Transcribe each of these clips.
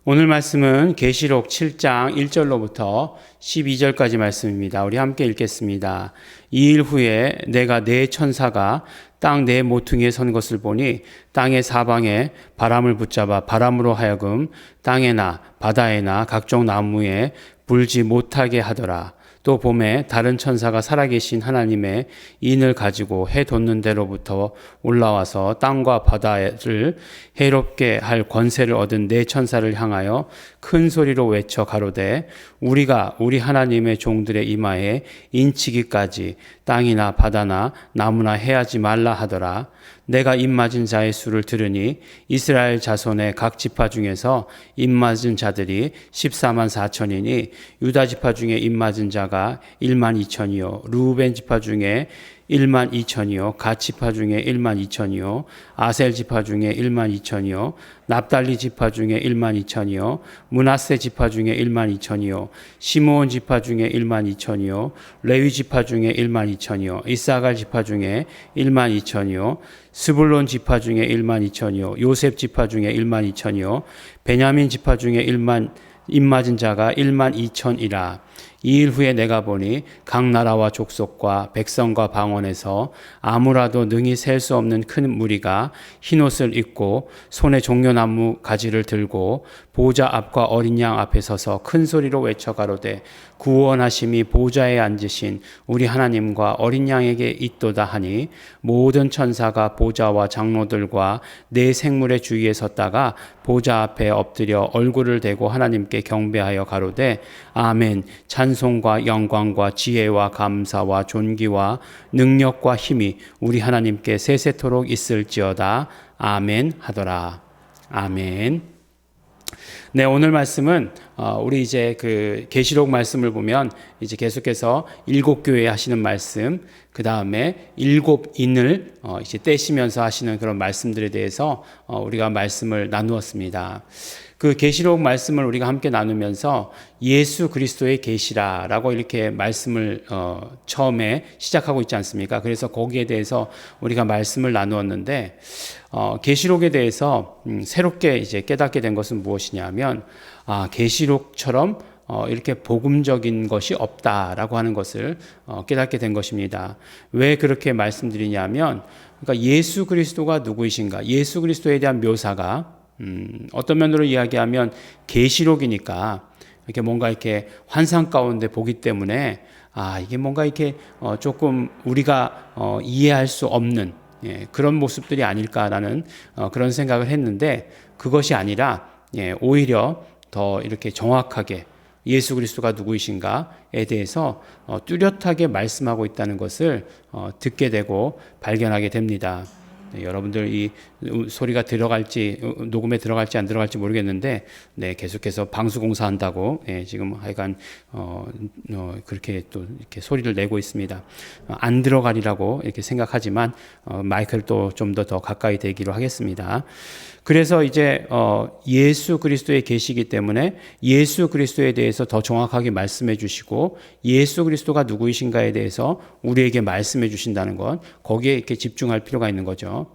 오늘 말씀은 계시록 7장 1절로부터 12절까지 말씀입니다. 우리 함께 읽겠습니다. 2일 후에 내가 네 천사가 땅 네 모퉁이에 선 것을 보니 땅의 사방에 바람을 붙잡아 바람으로 하여금 땅에나 바다에나 각종 나무에 불지 못하게 하더라. 또 봄에 다른 천사가 살아계신 하나님의 인을 가지고 해 돋는 데로부터 올라와서 땅과 바다를 해롭게 할 권세를 얻은 네 천사를 향하여 큰 소리로 외쳐 가로되 우리가 우리 하나님의 종들의 이마에 인치기까지 땅이나 바다나 나무나 해하지 말라 하더라. 내가 입맞은 자의 수를 들으니 이스라엘 자손의 각 지파 중에서 입맞은 자들이 14만 4천이니 유다 지파 중에 입맞은 자가 1만 2천이요 루벤 지파 중에 1만 2천이요 갓 지파 중에 1만 2천이요 아셀 지파 중에 1만 2천이요 납달리 지파 중에 1만 2천이요 므낫세 지파 중에 1만 2천이요 시므온 지파 중에 1만 2천이요 레위 지파 중에 1만 2천이요 이사갈 지파 중에 1만 2천이요 스불론 지파 중에 1만 2천이요 요셉 지파 중에 1만 2천이요 베냐민 지파 중에 입맞은 자가 1만 2천이라. 2일 후에 내가 보니 각 나라와 족속과 백성과 방언에서 아무라도 능히 셀 수 없는 큰 무리가 흰옷을 입고 손에 종려나무 가지를 들고 보좌 앞과 어린 양 앞에 서서 큰 소리로 외쳐 가로되 구원하심이 보좌에 앉으신 우리 하나님과 어린 양에게 있도다 하니 모든 천사가 보좌와 장로들과 네 생물의 주위에 섰다가 보좌 앞에 엎드려 얼굴을 대고 하나님께 경배하여 가로되 아멘. 찬송과 영광과 지혜와 감사와 존귀와 능력과 힘이 우리 하나님께 세세토록 있을지어다. 아멘 하더라. 아멘. 네, 오늘 말씀은 우리 이제 그 계시록 말씀을 보면 이제 계속해서 7교회 하시는 말씀, 그 다음에 7인을 이제 떼시면서 하시는 그런 말씀들에 대해서 우리가 말씀을 나누었습니다. 그 계시록 말씀을 우리가 함께 나누면서 예수 그리스도의 계시라라고 이렇게 말씀을 처음에 시작하고 있지 않습니까? 그래서 거기에 대해서 우리가 말씀을 나누었는데 계시록에 대해서 새롭게 이제 깨닫게 된 것은 무엇이냐면 계시록처럼 이렇게 복음적인 것이 없다라고 하는 것을 깨닫게 된 것입니다. 왜 그렇게 말씀드리냐면 그러니까 예수 그리스도가 누구이신가? 예수 그리스도에 대한 묘사가 어떤 면으로 이야기하면 계시록이니까 이렇게 뭔가 이렇게 환상 가운데 보기 때문에 이게 뭔가 이렇게 조금 우리가 이해할 수 없는 그런 모습들이 아닐까라는 그런 생각을 했는데 그것이 아니라 오히려 더 이렇게 정확하게 예수 그리스도가 누구이신가에 대해서 뚜렷하게 말씀하고 있다는 것을 듣게 되고 발견하게 됩니다. 여러분들 이 소리가 들어갈지 녹음에 들어갈지 안 들어갈지 모르겠는데 계속해서 방수공사 한다고 지금 하여간 그렇게 또 이렇게 소리를 내고 있습니다. 안 들어가리라고 이렇게 생각하지만 마이크를 또 좀 더 가까이 대기로 하겠습니다. 그래서 이제 예수 그리스도의 계시이기 때문에 예수 그리스도에 대해서 더 정확하게 말씀해 주시고 예수 그리스도가 누구이신가에 대해서 우리에게 말씀해 주신다는 것, 거기에 이렇게 집중할 필요가 있는 거죠.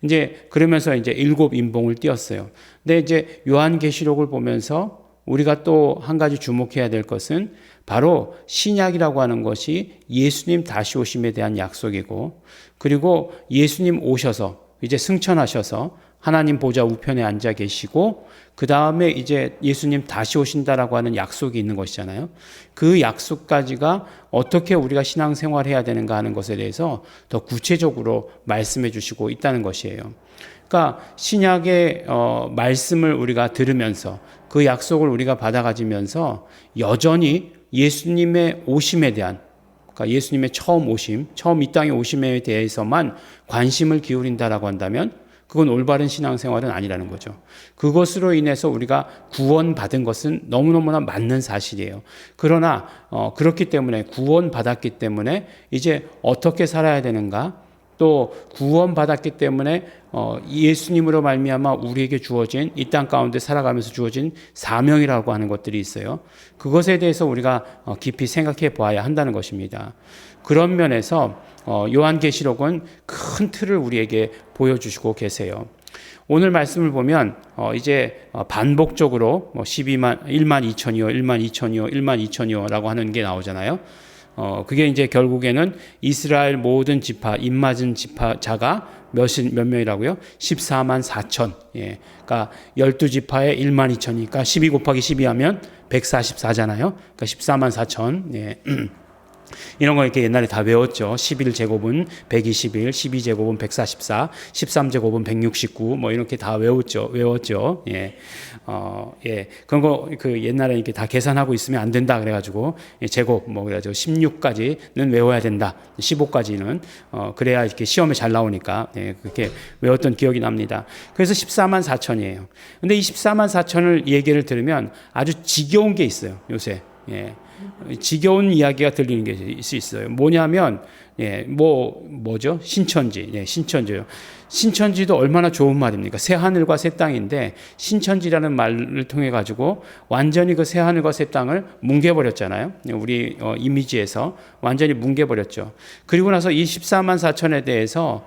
이제 그러면서 이제 7 인봉을 띄었어요. 근데 이제 요한계시록을 보면서 우리가 또 한 가지 주목해야 될 것은 바로 신약이라고 하는 것이 예수님 다시 오심에 대한 약속이고, 그리고 예수님 오셔서 이제 승천하셔서 하나님 보좌 우편에 앉아 계시고 그 다음에 이제 예수님 다시 오신다라고 하는 약속이 있는 것이잖아요. 그 약속까지가 어떻게 우리가 신앙생활해야 되는가 하는 것에 대해서 더 구체적으로 말씀해 주시고 있다는 것이에요. 그러니까 신약의 말씀을 우리가 들으면서 그 약속을 우리가 받아가지면서 여전히 예수님의 오심에 대한, 그러니까 예수님의 처음 오심, 처음 이 땅에 오심에 대해서만 관심을 기울인다라고 한다면 그건 올바른 신앙생활은 아니라는 거죠. 그것으로 인해서 우리가 구원받은 것은 너무너무나 맞는 사실이에요. 그러나 그렇기 때문에 구원받았기 때문에 이제 어떻게 살아야 되는가, 또 구원받았기 때문에 예수님으로 말미암아 우리에게 주어진 이 땅 가운데 살아가면서 주어진 사명이라고 하는 것들이 있어요. 그것에 대해서 우리가 깊이 생각해 보아야 한다는 것입니다. 그런 면에서 요한계시록은 큰 틀을 우리에게 보여주시고 계세요. 오늘 말씀을 보면 이제 반복적으로 12만 1만 2천이요, 1만 2천이요, 1만 2천이요라고 하는 게 나오잖아요. 그게 이제 결국에는 이스라엘 모든 지파, 입맞은 지파자가 몇 명이라고요? 14만 4천. 예. 그러니까 12지파에 1만 2천이니까 12 곱하기 12 하면 144잖아요. 그러니까 14만 4천. 예. 이런 거 이렇게 옛날에 다 외웠죠. 11제곱은 121, 12제곱은 144, 13제곱은 169, 뭐 이렇게 다 외웠죠. 예. 예. 그런 거 그 옛날에 이렇게 다 계산하고 있으면 안 된다. 그래가지고, 제곱, 뭐 그래가지고 16까지는 외워야 된다. 15까지는, 그래야 이렇게 시험에 잘 나오니까, 예. 그렇게 외웠던 기억이 납니다. 그래서 14만 4천이에요. 근데 이 14만 4천을 얘기를 들으면 아주 지겨운 게 있어요. 요새. 예. 지겨운 이야기가 들리는 게 있을 수 있어요. 뭐냐면, 예, 뭐죠? 신천지. 예, 신천지요. 신천지도 얼마나 좋은 말입니까? 새 하늘과 새 땅인데, 신천지라는 말을 통해 가지고 완전히 그 새 하늘과 새 땅을 뭉개버렸잖아요. 우리 이미지에서 완전히 뭉개버렸죠. 그리고 나서 이 14만 4천에 대해서,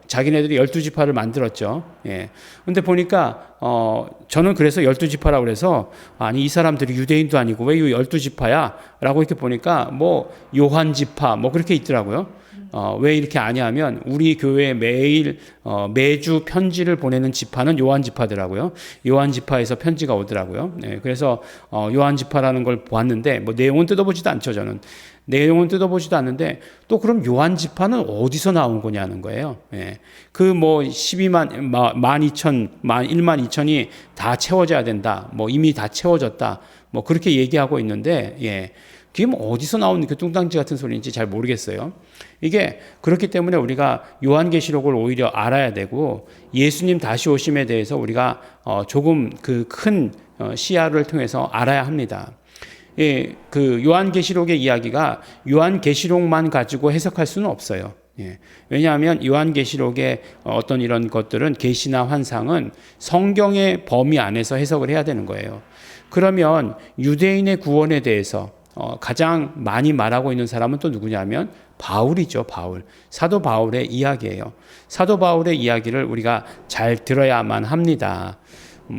자기네들이 12지파를 만들었죠. 예. 근데 보니까, 저는 그래서 12지파라고 그래서, 아니, 이 사람들이 유대인도 아니고 왜 12지파야? 라고 이렇게 보니까, 요한지파, 그렇게 있더라고요. 왜 이렇게 아냐면, 우리 교회에 매주 편지를 보내는 지파는 요한지파더라고요. 요한지파에서 편지가 오더라고요. 예. 그래서, 요한지파라는 걸 보았는데, 내용은 뜯어보지도 않죠, 저는. 내용은 뜯어보지도 않는데 또 그럼 요한지파는 어디서 나온 거냐는 거예요. 예. 12만, 12,000, 1만 2천이 다 채워져야 된다. 이미 다 채워졌다. 그렇게 얘기하고 있는데, 예. 그게 어디서 나온 그 뚱땅지 같은 소리인지 잘 모르겠어요. 이게 그렇기 때문에 우리가 요한계시록을 오히려 알아야 되고 예수님 다시 오심에 대해서 우리가 조금 그 큰 시야를 통해서 알아야 합니다. 예, 그 요한계시록의 이야기가 요한계시록만 가지고 해석할 수는 없어요. 예, 왜냐하면 요한계시록의 어떤 이런 것들은 계시나 환상은 성경의 범위 안에서 해석을 해야 되는 거예요. 그러면 유대인의 구원에 대해서 가장 많이 말하고 있는 사람은 또 누구냐면 바울이죠. 바울. 사도 바울의 이야기예요. 사도 바울의 이야기를 우리가 잘 들어야만 합니다.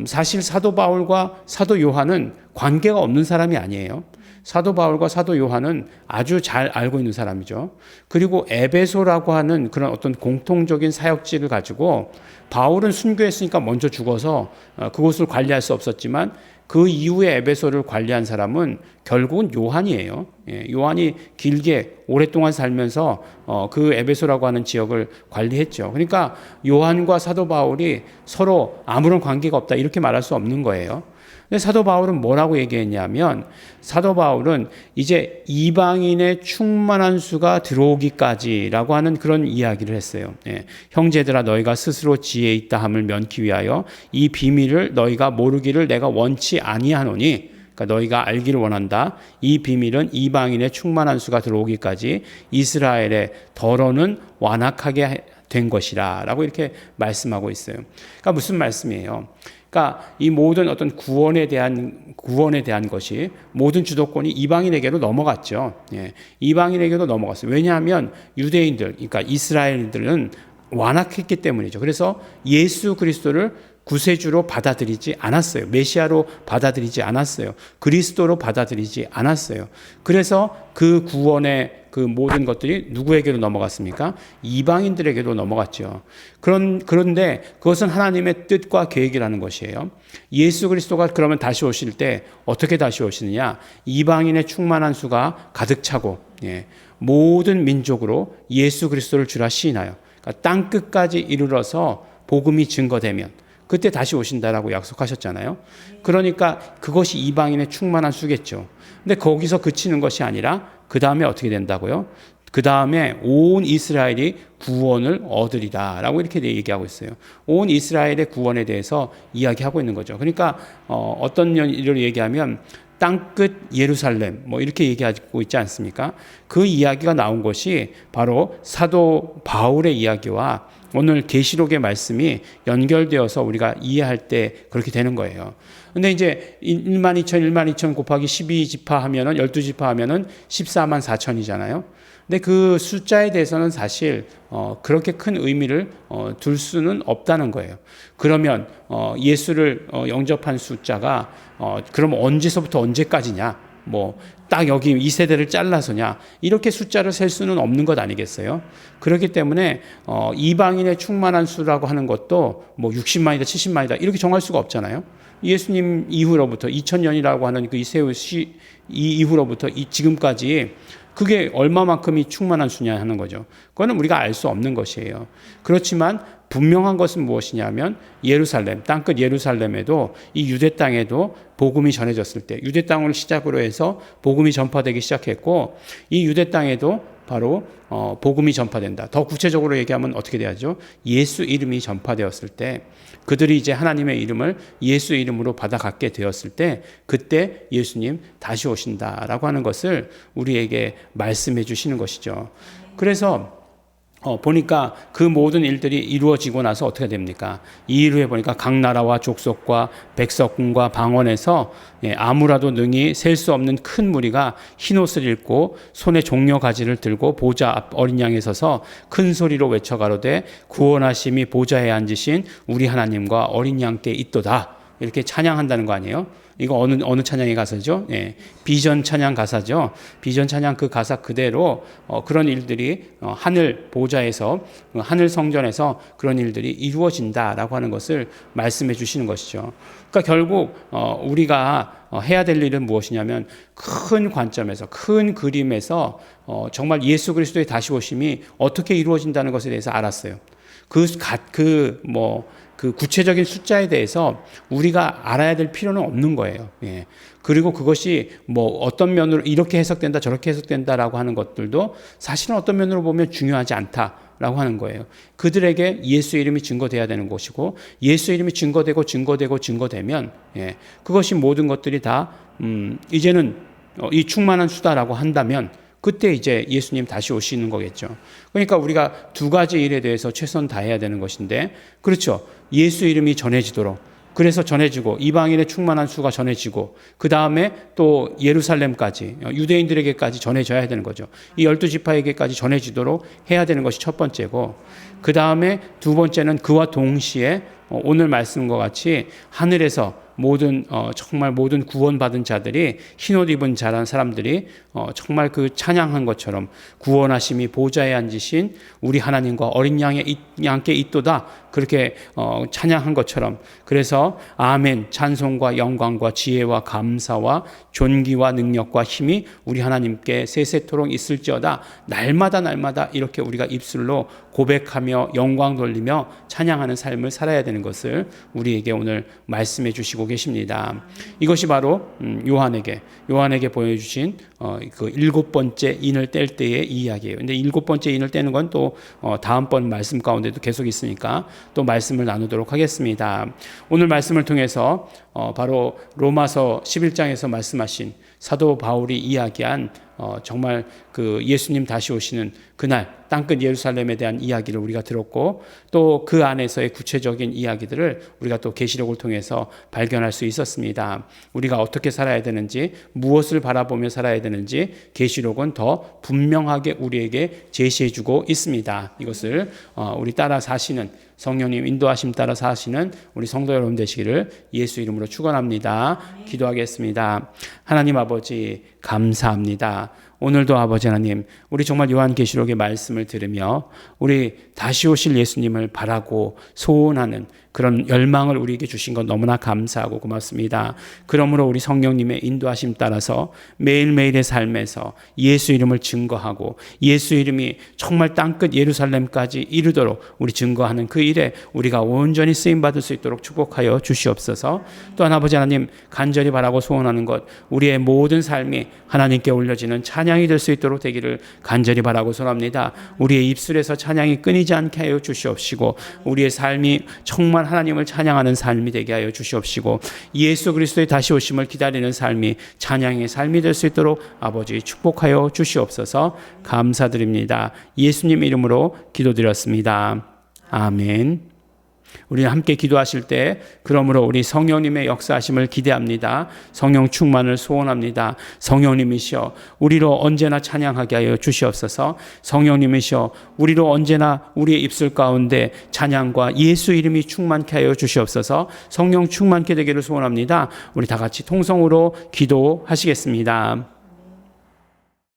사실 사도 바울과 사도 요한은 관계가 없는 사람이 아니에요. 사도 바울과 사도 요한은 아주 잘 알고 있는 사람이죠. 그리고 에베소라고 하는 그런 어떤 공통적인 사역지를 가지고 바울은 순교했으니까 먼저 죽어서 그곳을 관리할 수 없었지만 그 이후에 에베소를 관리한 사람은 결국은 요한이에요. 예, 요한이 길게 오랫동안 살면서 그 에베소라고 하는 지역을 관리했죠. 그러니까 요한과 사도 바울이 서로 아무런 관계가 없다 이렇게 말할 수 없는 거예요. 근데 사도 바울은 뭐라고 얘기했냐면 사도 바울은 이제 이방인의 충만한 수가 들어오기까지라고 하는 그런 이야기를 했어요. 예. 형제들아 너희가 스스로 지혜 있다 함을 면키 위하여 이 비밀을 너희가 모르기를 내가 원치 아니하노니 그러니까 너희가 알기를 원한다. 이 비밀은 이방인의 충만한 수가 들어오기까지 이스라엘의 덫은 완악하게 된 것이라 라고 이렇게 말씀하고 있어요. 그러니까 무슨 말씀이에요? 그러니까 이 모든 어떤 구원에 대한 것이 모든 주도권이 이방인에게로 넘어갔죠. 예, 이방인에게로 넘어갔어요. 왜냐하면 유대인들, 그러니까 이스라엘들은 완악했기 때문이죠. 그래서 예수 그리스도를 구세주로 받아들이지 않았어요. 메시아로 받아들이지 않았어요. 그리스도로 받아들이지 않았어요. 그래서 그 구원의 그 모든 것들이 누구에게로 넘어갔습니까? 이방인들에게로 넘어갔죠. 그런데 그것은 하나님의 뜻과 계획이라는 것이에요. 예수 그리스도가 그러면 다시 오실 때 어떻게 다시 오시느냐? 이방인의 충만한 수가 가득 차고 모든 민족으로 예수 그리스도를 주라 시인하여 그러니까 땅 끝까지 이르러서 복음이 증거되면 그때 다시 오신다라고 약속하셨잖아요. 그러니까 그것이 이방인의 충만한 수겠죠. 근데 거기서 그치는 것이 아니라 그 다음에 어떻게 된다고요? 그 다음에 온 이스라엘이 구원을 얻으리라 라고 이렇게 얘기하고 있어요. 온 이스라엘의 구원에 대해서 이야기하고 있는 거죠. 그러니까 어떤 일을 얘기하면 땅끝 예루살렘 이렇게 얘기하고 있지 않습니까? 그 이야기가 나온 것이 바로 사도 바울의 이야기와 오늘 계시록의 말씀이 연결되어서 우리가 이해할 때 그렇게 되는 거예요. 근데 이제 1만 2천 곱하기 12지파 하면은 12지파 하면은 14만 4천이잖아요. 근데 그 숫자에 대해서는 사실 그렇게 큰 의미를 둘 수는 없다는 거예요. 그러면 예수를 영접한 숫자가 그럼 언제서부터 언제까지냐? 뭐 딱 여기 이 세대를 잘라서냐? 이렇게 숫자를 셀 수는 없는 것 아니겠어요? 그렇기 때문에 이방인의 충만한 수라고 하는 것도 뭐 60만이다, 70만이다 이렇게 정할 수가 없잖아요. 예수님 이후로부터 2000년이라고 하는 그 이 이후로부터 지금까지 그게 얼마만큼이 충만한 수냐 하는 거죠. 그거는 우리가 알 수 없는 것이에요. 그렇지만 분명한 것은 무엇이냐면 예루살렘, 땅끝 예루살렘에도 이 유대 땅에도 복음이 전해졌을 때 유대 땅을 시작으로 해서 복음이 전파되기 시작했고 이 유대 땅에도 바로 복음이 전파된다. 더 구체적으로 얘기하면 어떻게 돼야죠? 예수 이름이 전파되었을 때 그들이 이제 하나님의 이름을 예수 이름으로 받아갖게 되었을 때 그때 예수님 다시 오신다라고 하는 것을 우리에게 말씀해 주시는 것이죠. 그래서 보니까 그 모든 일들이 이루어지고 나서 어떻게 됩니까? 이 일후에 보니까 각 나라와 족속과 백성과 방언에서 아무라도 능히 셀 수 없는 큰 무리가 흰옷을 입고 손에 종려 가지를 들고 보좌 앞 어린 양에 서서 큰 소리로 외쳐 가로되 구원하심이 보좌에 앉으신 우리 하나님과 어린 양께 있도다. 이렇게 찬양한다는 거 아니에요? 이거 어느 찬양의 가사죠? 비전 찬양 가사죠. 비전 찬양 그 가사 그대로 그런 일들이 하늘 보좌에서 하늘 성전에서 그런 일들이 이루어진다라고 하는 것을 말씀해 주시는 것이죠. 그러니까 결국 우리가 해야 될 일은 무엇이냐면 큰 관점에서 큰 그림에서 정말 예수 그리스도의 다시 오심이 어떻게 이루어진다는 것에 대해서 알았어요. 그 구체적인 숫자에 대해서 우리가 알아야 될 필요는 없는 거예요. 그리고 그것이 뭐 어떤 면으로 이렇게 해석된다 저렇게 해석된다라고 하는 것들도 사실은 어떤 면으로 보면 중요하지 않다라고 하는 거예요. 그들에게 예수 이름이 증거돼야 되는 것이고 예수 이름이 증거되면 그것이 모든 것들이 다 이제는 이 충만한 수다라고 한다면 그때 이제 예수님 다시 오시는 거겠죠. 그러니까 우리가 두 가지 일에 대해서 최선 다해야 되는 것인데 그렇죠. 예수 이름이 전해지도록 그래서 전해지고 이방인의 충만한 수가 전해지고 그 다음에 또 예루살렘까지 유대인들에게까지 전해져야 되는 거죠. 이 12지파에게까지 전해지도록 해야 되는 것이 첫 번째고 그 다음에 두 번째는 그와 동시에 오늘 말씀과 같이 하늘에서 정말 모든 구원받은 자들이 흰옷 입은 자란 사람들이 정말 그 찬양한 것처럼 구원하심이 보좌에 앉으신 우리 하나님과 어린 양께 있도다 그렇게 찬양한 것처럼 그래서 아멘 찬송과 영광과 지혜와 감사와 존귀와 능력과 힘이 우리 하나님께 세세토록 있을지어다 날마다 이렇게 우리가 입술로 고백하며 영광 돌리며 찬양하는 삶을 살아야 되는 것을 우리에게 오늘 말씀해 주시고 계십니다. 이것이 바로 요한에게 보여주신 그 7번째 인을 뗄 때의 이야기예요. 근데 7번째 인을 떼는 건 또 다음번 말씀 가운데도 계속 있으니까 또 말씀을 나누도록 하겠습니다. 오늘 말씀을 통해서 바로 로마서 11장에서 말씀하신 사도 바울이 이야기한 정말 그 예수님 다시 오시는 그날 땅끝 예루살렘에 대한 이야기를 우리가 들었고 또 그 안에서의 구체적인 이야기들을 우리가 또 계시록을 통해서 발견할 수 있었습니다. 우리가 어떻게 살아야 되는지 무엇을 바라보며 살아야 되는지 계시록은 더 분명하게 우리에게 제시해주고 있습니다. 이것을 우리 따라 사시는 성령님 인도하심 따라 사시는 우리 성도 여러분 되시기를 예수 이름으로 축원합니다. 기도하겠습니다. 하나님 아버지 감사합니다. 오늘도 아버지 하나님 우리 정말 요한계시록의 말씀을 들으며 우리 다시 오실 예수님을 바라고 소원하는 그런 열망을 우리에게 주신 것 너무나 감사하고 고맙습니다. 그러므로 우리 성령님의 인도하심 따라서 매일매일의 삶에서 예수 이름을 증거하고 예수 이름이 정말 땅끝 예루살렘까지 이르도록 우리 증거하는 그 일에 우리가 온전히 쓰임받을 수 있도록 축복하여 주시옵소서. 또한 아버지 하나님 간절히 바라고 소원하는 것 우리의 모든 삶이 하나님께 올려지는 찬양이 될 수 있도록 되기를 간절히 바라고 소원합니다. 우리의 입술에서 찬양이 끊이지 않게 하여 주시옵시고 우리의 삶이 정말 하나님을 찬양하는 삶이 되게 하여 주시옵시고 예수 그리스도의 다시 오심을 기다리는 삶이 찬양의 삶이 될 수 있도록 아버지 축복하여 주시옵소서. 감사드립니다. 예수님 이름으로 기도드렸습니다. 아멘. 우리 함께 기도하실 때 그러므로 우리 성령님의 역사하심을 기대합니다. 성령 충만을 소원합니다. 성령님이시여 우리로 언제나 찬양하게 하여 주시옵소서. 성령님이시여 우리로 언제나 우리의 입술 가운데 찬양과 예수 이름이 충만케 하여 주시옵소서. 성령 충만케 되기를 소원합니다. 우리 다 같이 통성으로 기도하시겠습니다.